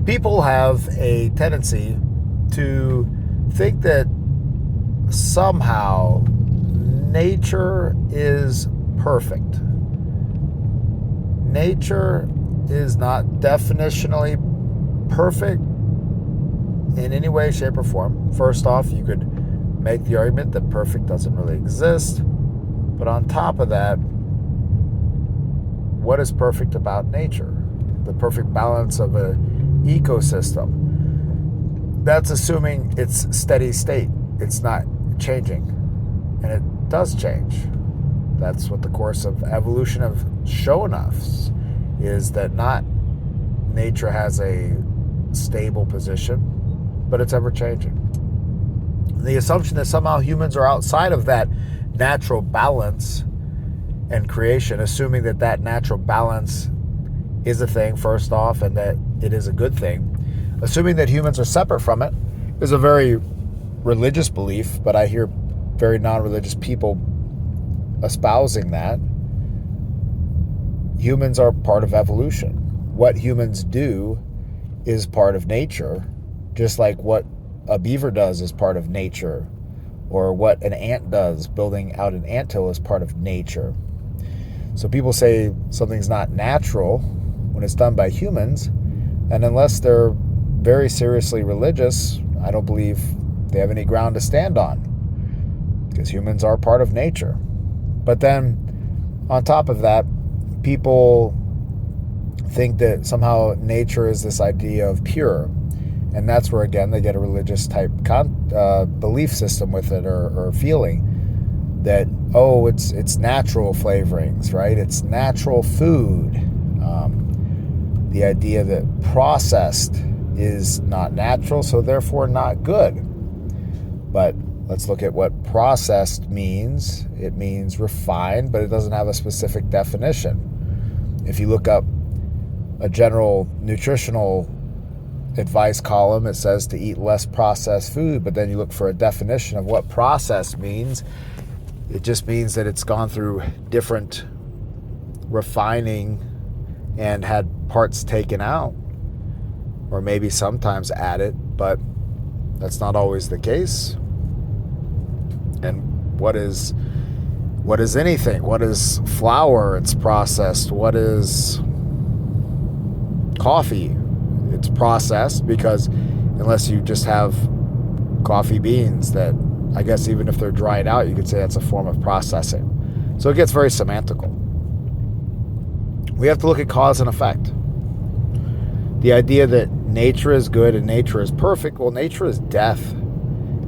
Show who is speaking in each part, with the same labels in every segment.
Speaker 1: People have a tendency to think that somehow nature is perfect. Nature is not definitionally perfect in any way, shape, or form. First off, you could make the argument that perfect doesn't really exist. But on top of that, what is perfect about nature? The perfect balance of an ecosystem. That's assuming it's steady state. It's not changing. And it does change. That's what the course of evolution have shown us, is that not nature has a stable position, but it's ever changing. The assumption that somehow humans are outside of that natural balance and creation, assuming that that natural balance is a thing, first off, and that it is a good thing, assuming that humans are separate from it, is a very religious belief, but I hear very non-religious people espousing that. Humans are part of evolution. What humans do is part of nature, just like what a beaver does is part of nature, or what an ant does building out an anthill is part of nature. So people say something's not natural when it's done by humans, and unless they're very seriously religious, I don't believe they have any ground to stand on, because humans are part of nature. But then, on top of that, people think that somehow nature is this idea of pure. And that's where, again, they get a religious type belief system with it, or feeling that, oh, it's natural flavorings, right? It's natural food. The idea that processed is not natural, so therefore not good. But let's look at what processed means. It means refined, but it doesn't have a specific definition. If you look up a general nutritional advice column, it says to eat less processed food, but then you look for a definition of what processed means. It just means that it's gone through different refining and had parts taken out, or maybe sometimes added, but that's not always the case. And what is anything? What is flour? It's processed. What is coffee? It's processed, because unless you just have coffee beans that, I guess even if they're dried out, you could say that's a form of processing. So it gets very semantical. We have to look at cause and effect. The idea that nature is good and nature is perfect, well, nature is death.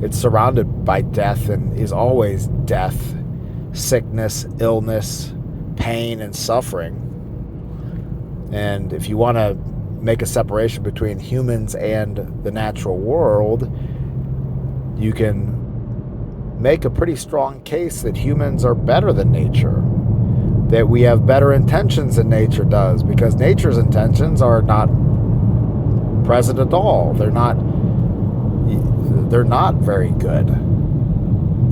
Speaker 1: It's surrounded by death and is always death, sickness, illness, pain, and suffering. And if you want to make a separation between humans and the natural world, you can make a pretty strong case that humans are better than nature, that we have better intentions than nature does, because nature's intentions are not present at all. They're not very good.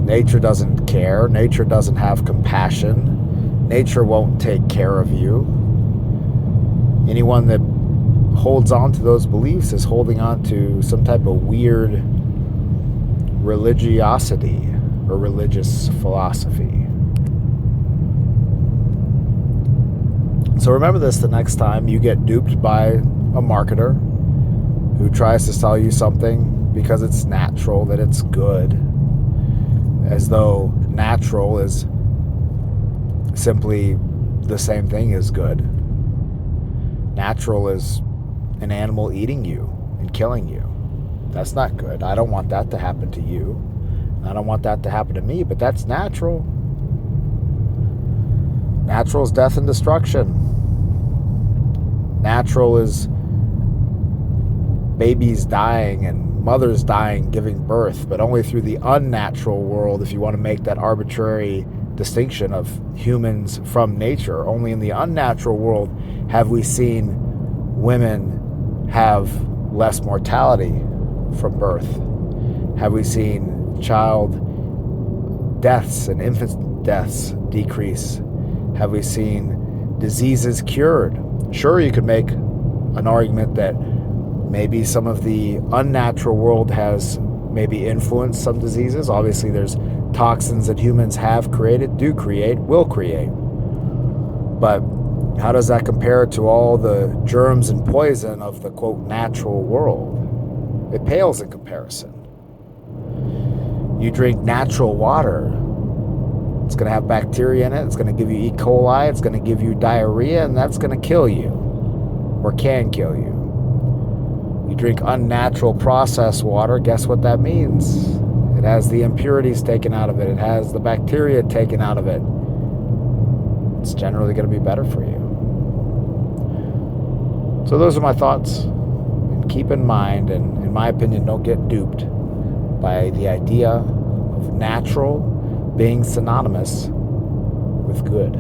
Speaker 1: Nature doesn't care. Nature doesn't have compassion. Nature won't take care of you. Anyone that holds on to those beliefs is holding on to some type of weird religiosity or religious philosophy. So remember this the next time you get duped by a marketer who tries to sell you something because it's natural, that it's good, as though natural is simply the same thing as good. Natural is an animal eating you and killing you. That's not good. I don't want that to happen to you. I don't want that to happen to me, but that's natural. Natural is death and destruction. Natural is babies dying and mothers dying, giving birth, but only through the unnatural world, if you want to make that arbitrary distinction of humans from nature. Only in the unnatural world have we seen women have less mortality from birth. Have we seen child deaths and infant deaths decrease? Have we seen diseases cured? Sure, you could make an argument that Maybe some of the unnatural world has maybe influenced some diseases. Obviously, there's toxins that humans have created, do create, will create. But how does that compare to all the germs and poison of the, quote, natural world? It pales in comparison. You drink natural water, it's going to have bacteria in it, it's going to give you E. coli, it's going to give you diarrhea, and that's going to kill you, or can kill you. You drink unnatural processed water, guess what that means? It has the impurities taken out of it, it has the bacteria taken out of it. It's generally going to be better for you. So those are my thoughts. And keep in mind, and in my opinion, don't get duped by the idea of natural being synonymous with good.